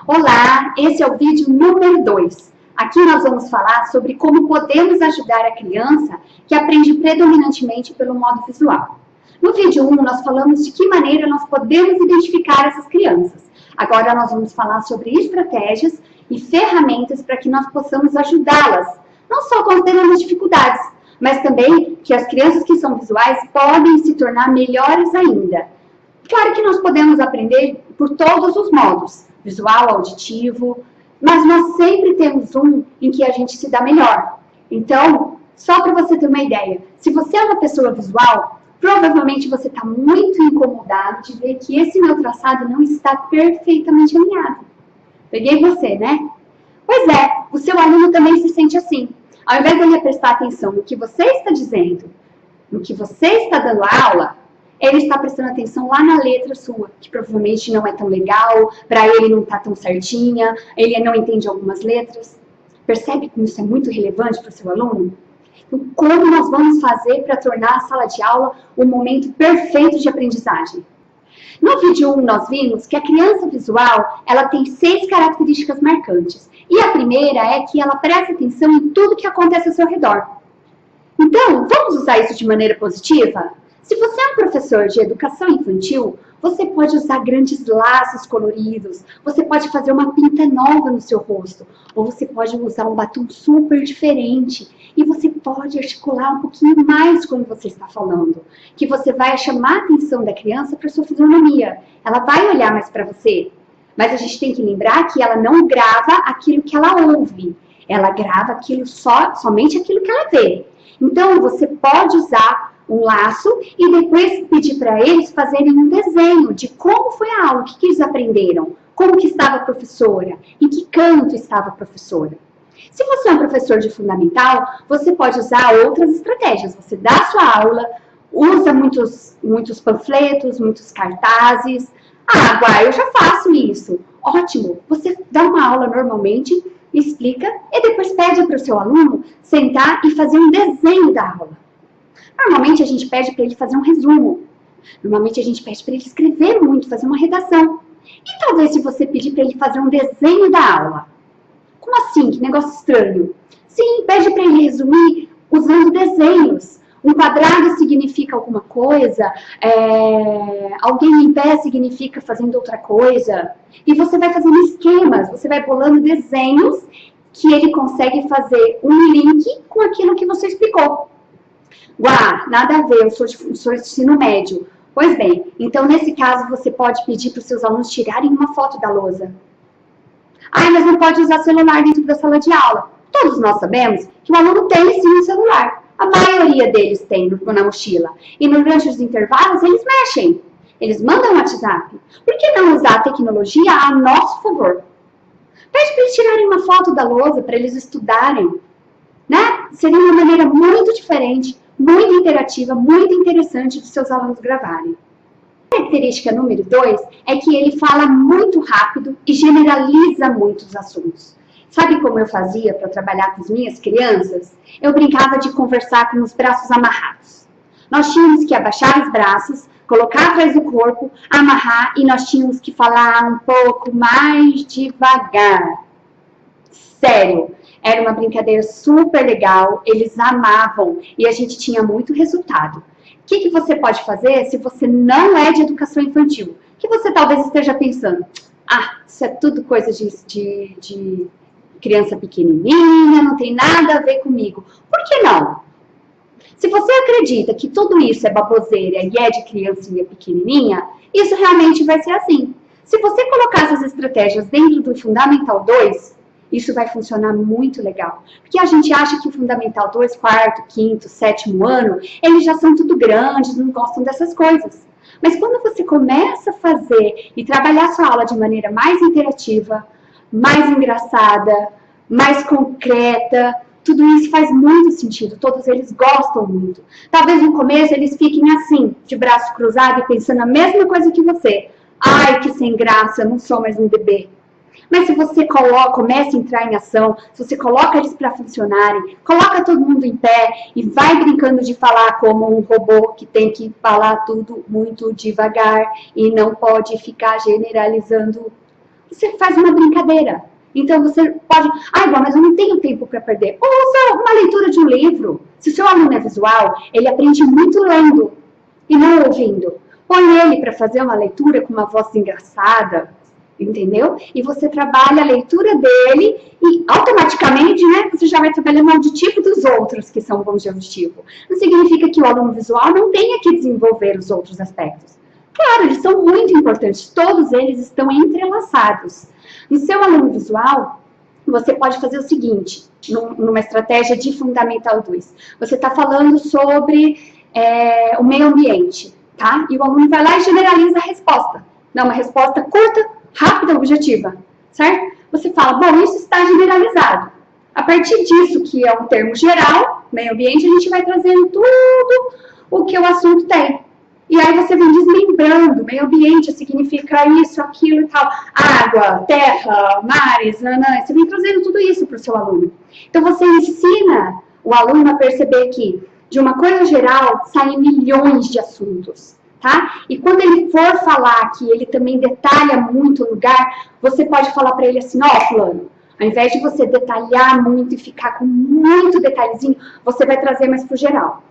Olá, esse é o vídeo número 2. Aqui nós vamos falar sobre como podemos ajudar a criança que aprende predominantemente pelo modo visual. No vídeo 1, nós falamos de que maneira nós podemos identificar essas crianças. Agora nós vamos falar sobre estratégias e ferramentas para que nós possamos ajudá-las, não só considerando as dificuldades, mas também que as crianças que são visuais podem se tornar melhores ainda. Claro que nós podemos aprender por todos os modos, visual, auditivo, mas nós sempre temos um em que a gente se dá melhor. Então, só para você ter uma ideia, se você é uma pessoa visual, provavelmente você está muito incomodado de ver que esse meu traçado não está perfeitamente alinhado. Peguei você, né? Pois é, o seu aluno também se sente assim. Ao invés de ele prestar atenção no que você está dizendo, no que você está dando a aula, ele está prestando atenção lá na letra sua, que provavelmente não é tão legal, para ele não está tão certinha, ele não entende algumas letras. Percebe como isso é muito relevante para o seu aluno? Então, como nós vamos fazer para tornar a sala de aula o momento perfeito de aprendizagem? No vídeo 1, nós vimos que a criança visual, ela tem 6 características marcantes. E a primeira é que ela presta atenção em tudo que acontece ao seu redor. Então, vamos usar isso de maneira positiva? Se você é um professor de educação infantil, você pode usar grandes laços coloridos, você pode fazer uma pinta nova no seu rosto, ou você pode usar um batom super diferente, e você pode articular um pouquinho mais quando você está falando, que você vai chamar a atenção da criança para a sua fisionomia. Ela vai olhar mais para você, mas a gente tem que lembrar que ela não grava aquilo que ela ouve, ela grava somente aquilo que ela vê. Então, você pode usar um laço e depois pedir para eles fazerem um desenho de como foi a aula, o que eles aprenderam, como que estava a professora, em que canto estava a professora. Se você é um professor de fundamental, você pode usar outras estratégias. Você dá a sua aula, usa muitos panfletos, muitos cartazes. Ah, Guai, eu já faço isso. Ótimo, você dá uma aula normalmente, explica e depois pede para o seu aluno sentar e fazer um desenho da aula. Normalmente a gente pede para ele fazer um resumo. Normalmente a gente pede para ele escrever muito, fazer uma redação. E talvez se você pedir para ele fazer um desenho da aula. Como assim? Que negócio estranho. Sim, pede para ele resumir usando desenhos. Um quadrado significa alguma coisa, alguém em pé significa fazendo outra coisa. E você vai fazendo esquemas, você vai bolando desenhos que ele consegue fazer um link com aquilo que você explicou. Uau, nada a ver, eu sou de ensino médio. Pois bem, então nesse caso você pode pedir para os seus alunos tirarem uma foto da lousa. Ah, mas não pode usar celular dentro da sala de aula. Todos nós sabemos que o aluno tem sim um celular. A maioria deles tem na mochila. E durante os intervalos eles mexem. Eles mandam um WhatsApp. Por que não usar a tecnologia a nosso favor? Pede para eles tirarem uma foto da lousa para eles estudarem. Né? Seria uma maneira muito diferente, muito interativa, muito interessante dos seus alunos gravarem. A característica número 2 é que ele fala muito rápido e generaliza muitos assuntos. Sabe como eu fazia para trabalhar com as minhas crianças? Eu brincava de conversar com os braços amarrados. Nós tínhamos que abaixar os braços, colocar atrás do corpo, amarrar e nós tínhamos que falar um pouco mais devagar. Sério, era uma brincadeira super legal, eles amavam e a gente tinha muito resultado. O que você pode fazer se você não é de educação infantil? Que você talvez esteja pensando, isso é tudo coisa de criança pequenininha, não tem nada a ver comigo. Por que não? Se você acredita que tudo isso é baboseira e é de criancinha pequenininha, isso realmente vai ser assim. Se você colocar essas estratégias dentro do Fundamental 2, isso vai funcionar muito legal. Porque a gente acha que o Fundamental 2, quarto, quinto, sétimo ano, eles já são tudo grandes, não gostam dessas coisas. Mas quando você começa a fazer e trabalhar sua aula de maneira mais interativa, mais engraçada, mais concreta, tudo isso faz muito sentido, todos eles gostam muito. Talvez no começo eles fiquem assim, de braço cruzado e pensando a mesma coisa que você. Ai, que sem graça, eu não sou mais um bebê. Mas se você começa a entrar em ação, se você coloca eles para funcionarem, coloca todo mundo em pé e vai brincando de falar como um robô que tem que falar tudo muito devagar e não pode ficar generalizando Você faz uma brincadeira. Então você pode, mas eu não tenho tempo para perder. Usa uma leitura de um livro. Se o seu aluno é visual, ele aprende muito lendo e não ouvindo. Põe ele para fazer uma leitura com uma voz engraçada, entendeu? E você trabalha a leitura dele e automaticamente, né, você já vai trabalhando o auditivo dos outros que são bons de auditivo. Não significa que o aluno visual não tenha que desenvolver os outros aspectos. Claro, eles são muito importantes, todos eles estão entrelaçados. No seu aluno visual, você pode fazer o seguinte, numa estratégia de Fundamental 2. Você está falando sobre o meio ambiente, tá? E o aluno vai lá e generaliza a resposta. Dá uma resposta curta, rápida, objetiva, certo? Você fala, bom, isso está generalizado. A partir disso, que é um termo geral, meio ambiente, a gente vai trazendo tudo o que o assunto tem. E aí você vem desmembrando, meio ambiente significa isso, aquilo e tal, água, terra, mares, você vem trazendo tudo isso para o seu aluno. Então você ensina o aluno a perceber que de uma coisa geral saem milhões de assuntos, tá? E quando ele for falar que ele também detalha muito o lugar, você pode falar para ele assim, fulano, ao invés de você detalhar muito e ficar com muito detalhezinho, você vai trazer mais pro geral,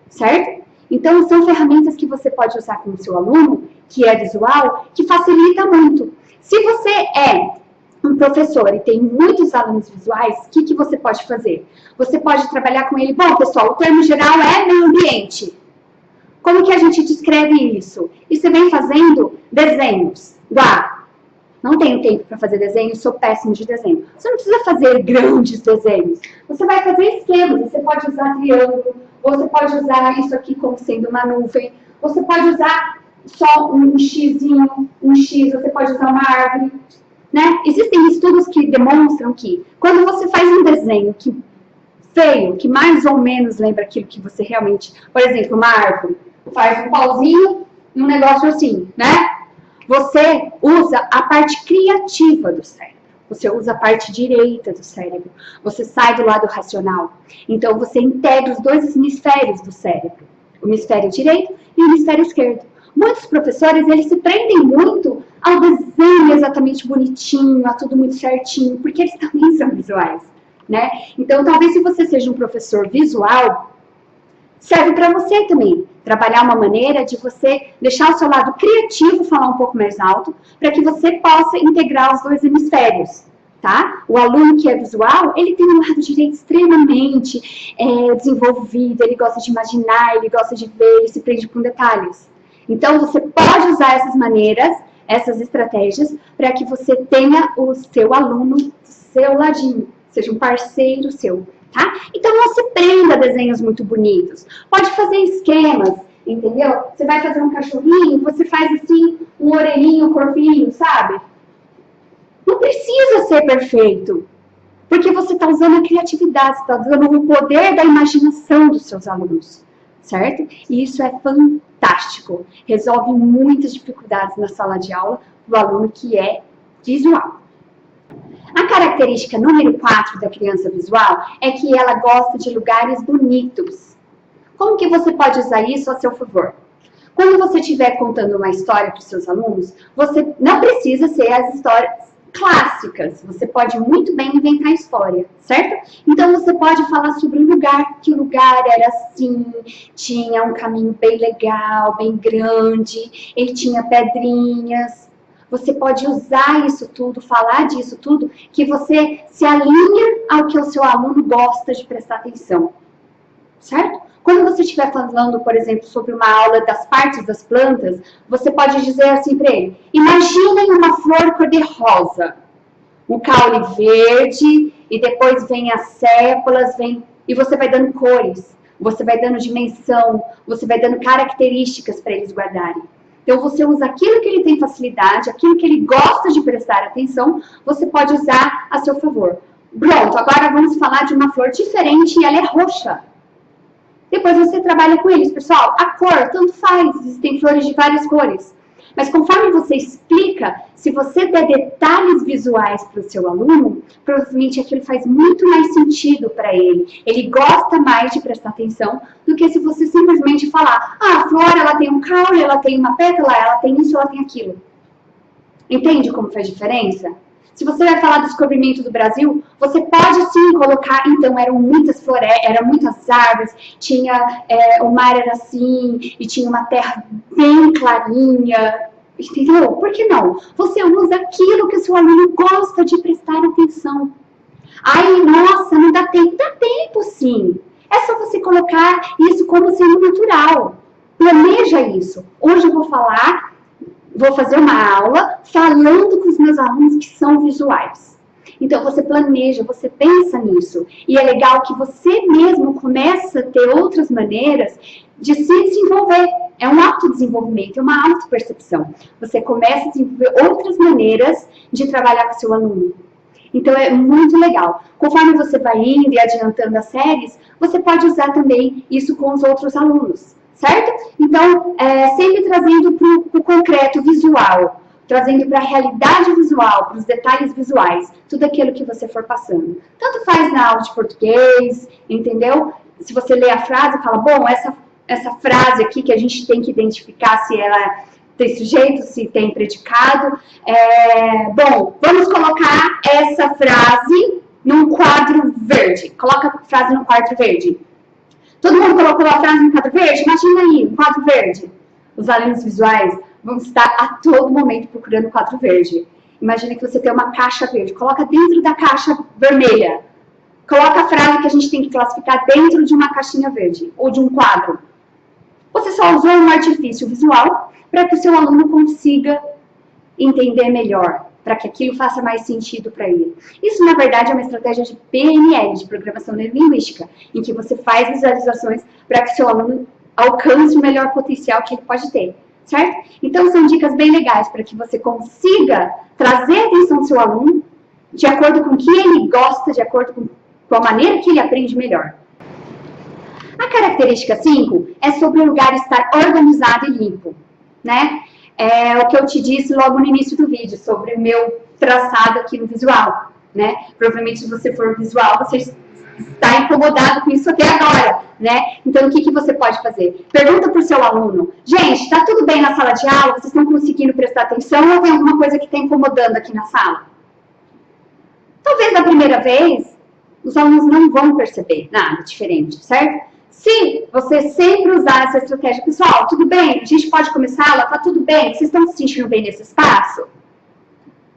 certo? Então, são ferramentas que você pode usar com o seu aluno, que é visual, que facilita muito. Se você é um professor e tem muitos alunos visuais, o que você pode fazer? Você pode trabalhar com ele, bom, pessoal, o termo geral é meio ambiente. Como que a gente descreve isso? E você vem fazendo desenhos. Não tenho tempo para fazer desenho, sou péssimo de desenho. Você não precisa fazer grandes desenhos. Você vai fazer esquemas, você pode usar triângulo, você pode usar isso aqui como sendo uma nuvem, você pode usar só um xizinho, um X, você pode usar uma árvore, né? Existem estudos que demonstram que quando você faz um desenho feio, que mais ou menos lembra aquilo que você realmente... Por exemplo, uma árvore, faz um pauzinho e um negócio assim, né? Você usa a parte criativa do cérebro. Você usa a parte direita do cérebro. Você sai do lado racional. Então, você integra os dois hemisférios do cérebro. O hemisfério direito e o hemisfério esquerdo. Muitos professores, eles se prendem muito ao desenho exatamente bonitinho, a tudo muito certinho, porque eles também são visuais, né? Então, talvez se você seja um professor visual, serve para você também. Trabalhar uma maneira de você deixar o seu lado criativo falar um pouco mais alto, para que você possa integrar os dois hemisférios, tá? O aluno que é visual, ele tem um lado direito extremamente desenvolvido, ele gosta de imaginar, ele gosta de ver, ele se prende com detalhes. Então, você pode usar essas maneiras, essas estratégias, para que você tenha o seu aluno do seu ladinho, seja um parceiro seu. Tá? Então, não se prenda a desenhos muito bonitos. Pode fazer esquemas, entendeu? Você vai fazer um cachorrinho, você faz assim, um orelhinho, um corpinho, sabe? Não precisa ser perfeito. Porque você está usando a criatividade, você está usando o poder da imaginação dos seus alunos. Certo? E isso é fantástico. Resolve muitas dificuldades na sala de aula do aluno que é visual. A característica número 4 da criança visual é que ela gosta de lugares bonitos. Como que você pode usar isso a seu favor? Quando você estiver contando uma história para os seus alunos, você não precisa ser as histórias clássicas. Você pode muito bem inventar história, certo? Então você pode falar sobre um lugar, que o lugar era assim, tinha um caminho bem legal, bem grande, ele tinha pedrinhas. Você pode usar isso tudo, falar disso tudo, que você se alinha ao que o seu aluno gosta de prestar atenção, certo? Quando você estiver falando, por exemplo, sobre uma aula das partes das plantas, você pode dizer assim para ele, imaginem uma flor cor-de-rosa, um caule verde, e depois vem as sépalas, e você vai dando cores, você vai dando dimensão, você vai dando características para eles guardarem. Então, você usa aquilo que ele tem facilidade, aquilo que ele gosta de prestar atenção, você pode usar a seu favor. Pronto, agora vamos falar de uma flor diferente e ela é roxa. Depois você trabalha com eles. Pessoal, a cor, tanto faz, existem flores de várias cores. Mas conforme você explica, se você der detalhes visuais para o seu aluno, provavelmente aquilo faz muito mais sentido para ele. Ele gosta mais de prestar atenção do que se você simplesmente falar, a flor, ela tem um caule, ela tem uma pétala, ela tem isso, ela tem aquilo. Entende como faz diferença? Se você vai falar do descobrimento do Brasil, você pode sim colocar, então, eram muitas florestas, eram muitas árvores, tinha, o mar era assim, e tinha uma terra bem clarinha, entendeu? Por que não? Você usa aquilo que o seu aluno gosta de prestar atenção. Ai, nossa, não dá tempo. Dá tempo sim. É só você colocar isso como sendo natural. Planeja isso. Hoje eu vou fazer uma aula falando com os meus alunos que são visuais. Então, você planeja, você pensa nisso. E é legal que você mesmo comece a ter outras maneiras de se desenvolver. É um autodesenvolvimento, é uma autopercepção. Você começa a desenvolver outras maneiras de trabalhar com o seu aluno. Então, é muito legal. Conforme você vai indo e adiantando as séries, você pode usar também isso com os outros alunos. Certo? Então, sempre trazendo para o concreto visual, trazendo para a realidade visual, para os detalhes visuais, tudo aquilo que você for passando. Tanto faz na aula de português, entendeu? Se você lê a frase e fala, bom, essa frase aqui que a gente tem que identificar se ela tem sujeito, se tem predicado. Bom, vamos colocar essa frase num quadro verde. Coloca a frase no quadro verde. Todo mundo colocou a frase no quadro verde? Imagina aí, um quadro verde. Os alunos visuais vão estar a todo momento procurando o quadro verde. Imagina que você tem uma caixa verde. Coloca dentro da caixa vermelha. Coloca a frase que a gente tem que classificar dentro de uma caixinha verde, ou de um quadro. Você só usou um artifício visual para que o seu aluno consiga entender melhor, para que aquilo faça mais sentido para ele. Isso, na verdade, é uma estratégia de PNL, de Programação Neurolinguística, em que você faz visualizações para que o seu aluno alcance o melhor potencial que ele pode ter, certo? Então, são dicas bem legais para que você consiga trazer a atenção do seu aluno de acordo com o que ele gosta, de acordo com a maneira que ele aprende melhor. A característica 5 é sobre o lugar estar organizado e limpo, né? É o que eu te disse logo no início do vídeo, sobre o meu traçado aqui no visual, né? Provavelmente, se você for visual, você está incomodado com isso até agora, né? Então, o que você pode fazer? Pergunta para o seu aluno, gente, está tudo bem na sala de aula? Vocês estão conseguindo prestar atenção ou tem alguma coisa que está incomodando aqui na sala? Talvez na primeira vez, os alunos não vão perceber nada diferente, certo? Se você sempre usar essa estratégia, pessoal, tudo bem, a gente pode começar a aula, tá tudo bem, vocês estão se sentindo bem nesse espaço?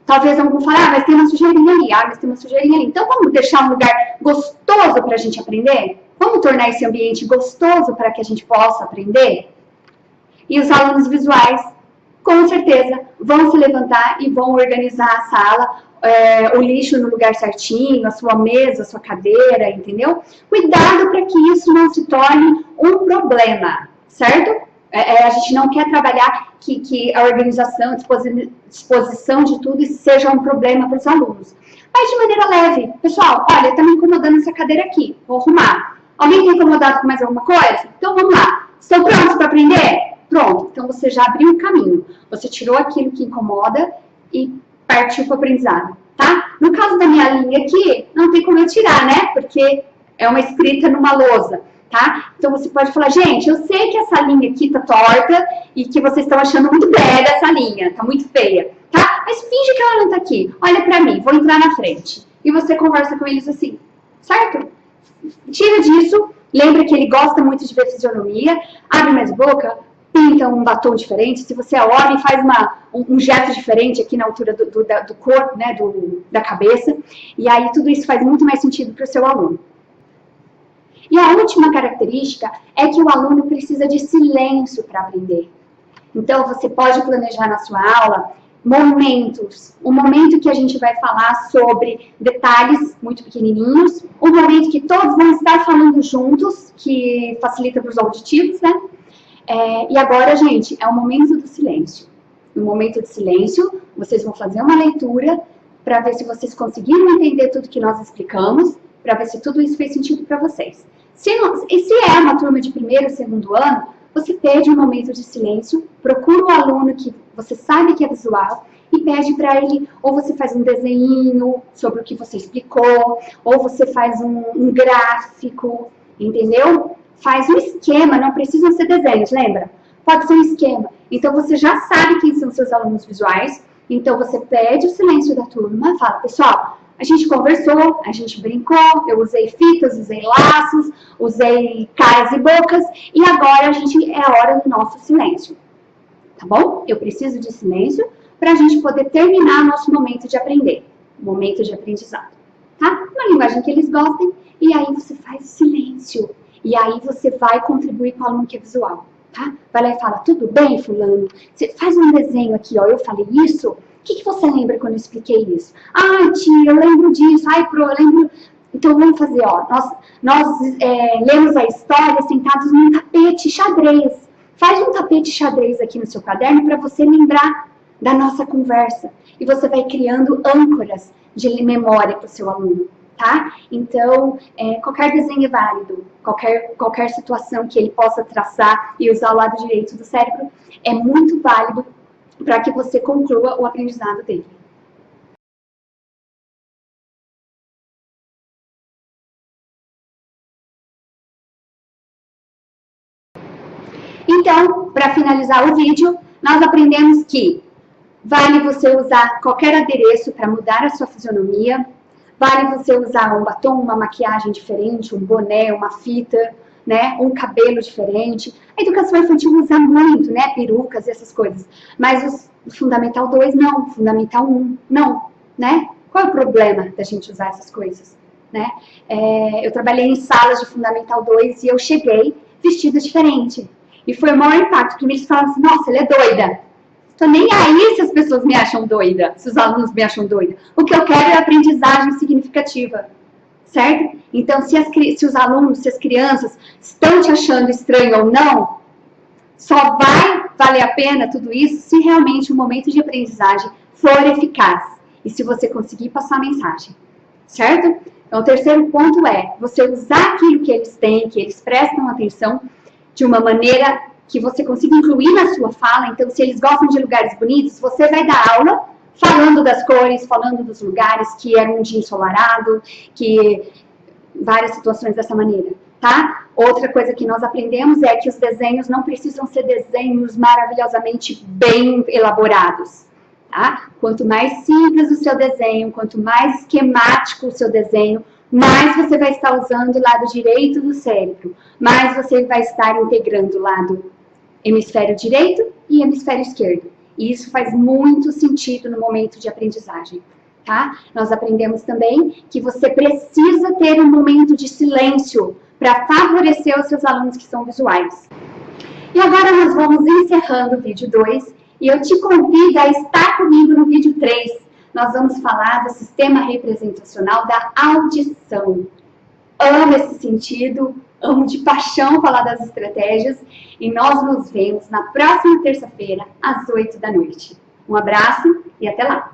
Talvez algum fale, mas tem uma sujeirinha ali, mas tem uma sujeirinha ali. Então, vamos deixar um lugar gostoso para a gente aprender? Vamos tornar esse ambiente gostoso para que a gente possa aprender? E os alunos visuais, com certeza, vão se levantar e vão organizar a sala, o lixo no lugar certinho, a sua mesa, a sua cadeira, entendeu? Cuidado para que isso não se torne um problema, certo? A gente não quer trabalhar que a organização, disposição de tudo seja um problema para os alunos. Mas de maneira leve. Pessoal, olha, está me incomodando essa cadeira aqui, vou arrumar. Alguém está incomodado com mais alguma coisa? Então vamos lá. Estão prontos para aprender? Pronto. Então você já abriu o caminho. Você tirou aquilo que incomoda e partiu para o aprendizado, tá? No caso da minha linha aqui, não tem como eu tirar, né? Porque é uma escrita numa lousa, tá? Então você pode falar, gente, eu sei que essa linha aqui tá torta e que vocês estão achando muito brega essa linha, tá muito feia, tá? Mas finge que ela não tá aqui, olha pra mim, vou entrar na frente. E você conversa com eles assim, certo? Tira disso, lembra que ele gosta muito de ver fisionomia, abre mais boca, pinta um batom diferente, se você é homem, faz um gesto diferente aqui na altura do corpo, né, da cabeça, e aí tudo isso faz muito mais sentido para o seu aluno. E a última característica é que o aluno precisa de silêncio para aprender. Então, você pode planejar na sua aula momentos, um momento que a gente vai falar sobre detalhes muito pequenininhos, um momento que todos vão estar falando juntos, que facilita para os auditivos, né? E agora, gente, é o momento do silêncio. No momento de silêncio, vocês vão fazer uma leitura para ver se vocês conseguiram entender tudo que nós explicamos, para ver se tudo isso fez sentido para vocês. Se é uma turma de primeiro e segundo ano, você pede um momento de silêncio, procura um aluno que você sabe que é visual e pede para ele, ou você faz um desenho sobre o que você explicou, ou você faz um gráfico, entendeu? Faz um esquema, não precisam ser desenhos, lembra? Pode ser um esquema. Então, você já sabe quem são seus alunos visuais, Então, você pede o silêncio da turma, fala, pessoal, a gente conversou, a gente brincou, eu usei fitas, usei laços, usei caras e bocas, e agora é a hora do nosso silêncio, tá bom? Eu preciso de silêncio para a gente poder terminar nosso momento de aprender, momento de aprendizado, tá? Uma linguagem que eles gostem, e aí você faz o silêncio, e aí você vai contribuir com o aluno que é visual, tá? Vai lá e fala, tudo bem, fulano? Você faz um desenho aqui, ó, eu falei isso? O que você lembra quando eu expliquei isso? Ah, tia, eu lembro disso. Ai, pro, eu lembro... Então, vamos fazer, ó. Nós lemos a história sentados num tapete xadrez. Faz um tapete xadrez aqui no seu caderno para você lembrar da nossa conversa. E você vai criando âncoras de memória para o seu aluno, tá? Então, qualquer desenho é válido. Qualquer situação que ele possa traçar e usar o lado direito do cérebro é muito válido para que você conclua o aprendizado dele. Então, para finalizar o vídeo, nós aprendemos que vale você usar qualquer adereço para mudar a sua fisionomia, vale você usar um batom, uma maquiagem diferente, um boné, uma fita, né, um cabelo diferente. A educação infantil usa muito, né, perucas e essas coisas. Mas o Fundamental 2 não, Fundamental 1 não, né? Qual é o problema da gente usar essas coisas, né? Eu trabalhei em salas de Fundamental 2 e eu cheguei vestida diferente. E foi o maior impacto, que eles falavam assim, nossa, ela é doida. Tô nem aí se as pessoas me acham doida, se os alunos me acham doida. O que eu quero é aprendizagem significativa, certo? Então, se os alunos, se as crianças estão te achando estranho ou não, só vai valer a pena tudo isso se realmente o momento de aprendizagem for eficaz e se você conseguir passar a mensagem, certo? Então, o terceiro ponto é você usar aquilo que eles têm, que eles prestam atenção, de uma maneira que você consiga incluir na sua fala. Então, se eles gostam de lugares bonitos, você vai dar aula falando das cores, falando dos lugares, que era um dia ensolarado, que várias situações dessa maneira, tá? Outra coisa que nós aprendemos é que os desenhos não precisam ser desenhos maravilhosamente bem elaborados, tá? Quanto mais simples o seu desenho, quanto mais esquemático o seu desenho, mais você vai estar usando o lado direito do cérebro, mais você vai estar integrando o lado hemisfério direito e hemisfério esquerdo. E isso faz muito sentido no momento de aprendizagem, tá? Nós aprendemos também que você precisa ter um momento de silêncio para favorecer os seus alunos que são visuais. E agora nós vamos encerrando o vídeo 2 e eu te convido a estar comigo no vídeo 3. Nós vamos falar do sistema representacional da audição. Amo esse sentido, amo de paixão falar das estratégias e nós nos vemos na próxima terça-feira, às 8 da noite. Um abraço e até lá!